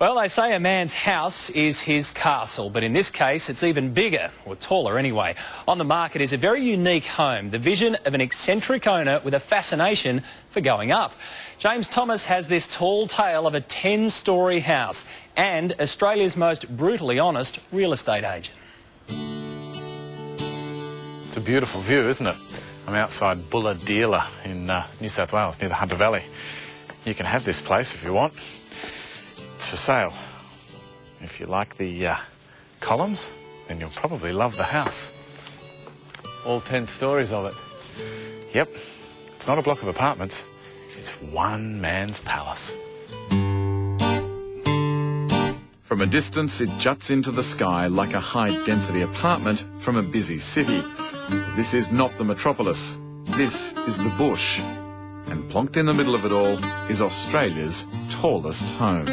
Well, they say a man's house is his castle, but in this case it's even bigger, or taller anyway. On the market is a very unique home, the vision of an eccentric owner with a fascination for going up. James Thomas has this tall tale of a 10-storey house and Australia's most brutally honest real estate agent. It's a beautiful view, isn't it? I'm outside Bulahdelah in New South Wales, near the Hunter Valley. You can have this place if you want. It's for sale. If you like the columns, then you'll probably love the house. All 10 stories of it. Yep. It's not a block of apartments. It's one man's palace. From a distance, it juts into the sky like a high-density apartment from a busy city. This is not the metropolis. This is the bush. And plonked in the middle of it all is Australia's tallest home.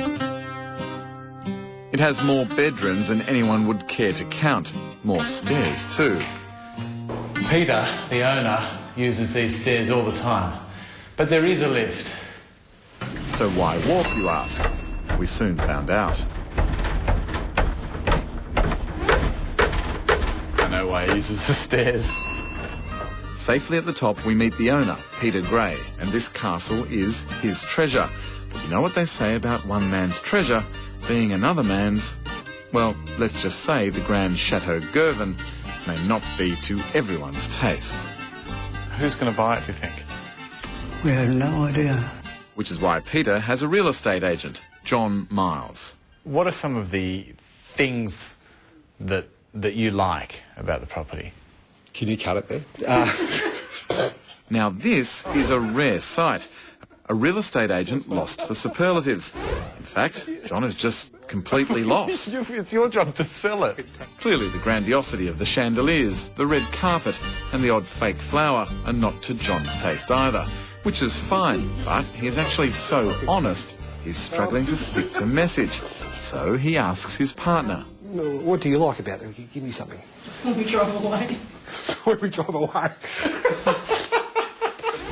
It has more bedrooms than anyone would care to count. More stairs too. Peter, the owner, uses these stairs all the time. But there is a lift. So why walk, you ask? We soon found out. I know why he uses the stairs. Safely at the top, we meet the owner, Peter Gray, and this castle is his treasure. But you know what they say about one man's treasure being another man's? Well, let's just say the Grand Chateau Girvan may not be to everyone's taste. Who's going to buy it, do you think? We have no idea. Which is why Peter has a real estate agent, John Miles. What are some of the things that you like about the property? Can you cut it there? Now this is a rare sight. A real estate agent lost for superlatives. In fact, John is just completely lost. It's your job to sell it. Clearly the grandiosity of the chandeliers, the red carpet and the odd fake flower are not to John's taste either, which is fine, but he is actually so honest, he's struggling to stick to message. So he asks his partner. What do you like about them? Give me something. When we drive away. When we drive away.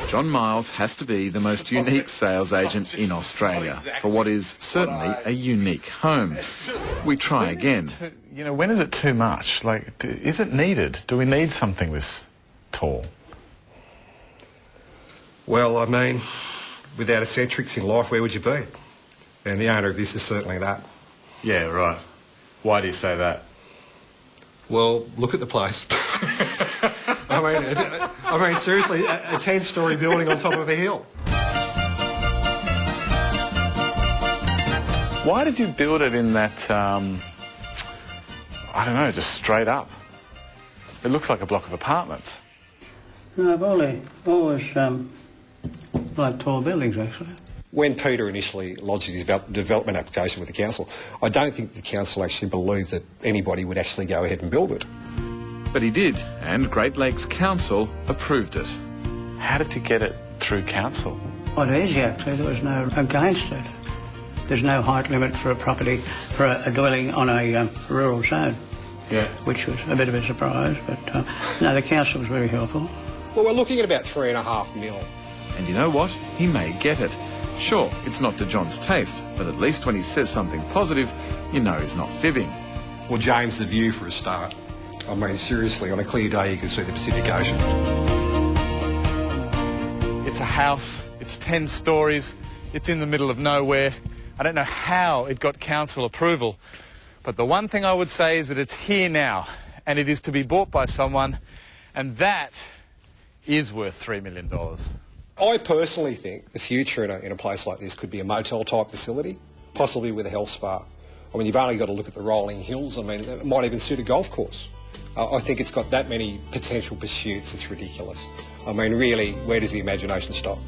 John Miles has to be the most unique sales agent in Australia for what is certainly a unique home. We try again. When is it too much? Like, is it needed? Do we need something this tall? Well, I mean, without eccentrics in life, where would you be? And the owner of this is certainly that. Yeah, right. Why do you say that? Well, look at the place. I mean, seriously, a 10-storey building on top of a hill. Why did you build it in that, I don't know, just straight up? It looks like a block of apartments. No, I've always liked tall buildings, actually. When Peter initially lodged his development application with the council, I don't think the council actually believed that anybody would actually go ahead and build it. But he did, and Great Lakes Council approved it. How did you get it through council? Quite easy, actually. There was no against it. There's no height limit for a property, for a dwelling on a rural zone. Yeah. Which was a bit of a surprise, but no, the council was very helpful. Well, we're looking at about $3.5 million. And you know what? He may get it. Sure, it's not to John's taste, but at least when he says something positive, you know he's not fibbing. Well, James, the view for a start. I mean, seriously, on a clear day you can see the Pacific Ocean. It's a house, it's 10 stories, it's in the middle of nowhere. I don't know how it got council approval, but the one thing I would say is that it's here now, and it is to be bought by someone, and that is worth $3 million. I personally think the future in a place like this could be a motel-type facility, possibly with a health spa. I mean, you've only got to look at the rolling hills. I mean, it might even suit a golf course. I think it's got that many potential pursuits, it's ridiculous. I mean, really, where does the imagination stop?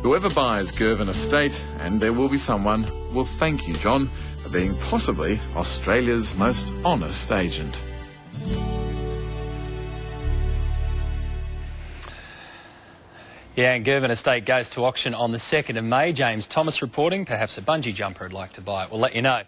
Whoever buys Girvan Estate, and there will be someone, will thank you, John, for being possibly Australia's most honest agent. Yeah, and Girvan Estate goes to auction on the 2nd of May. James Thomas reporting. Perhaps a bungee jumper would like to buy it. We'll let you know.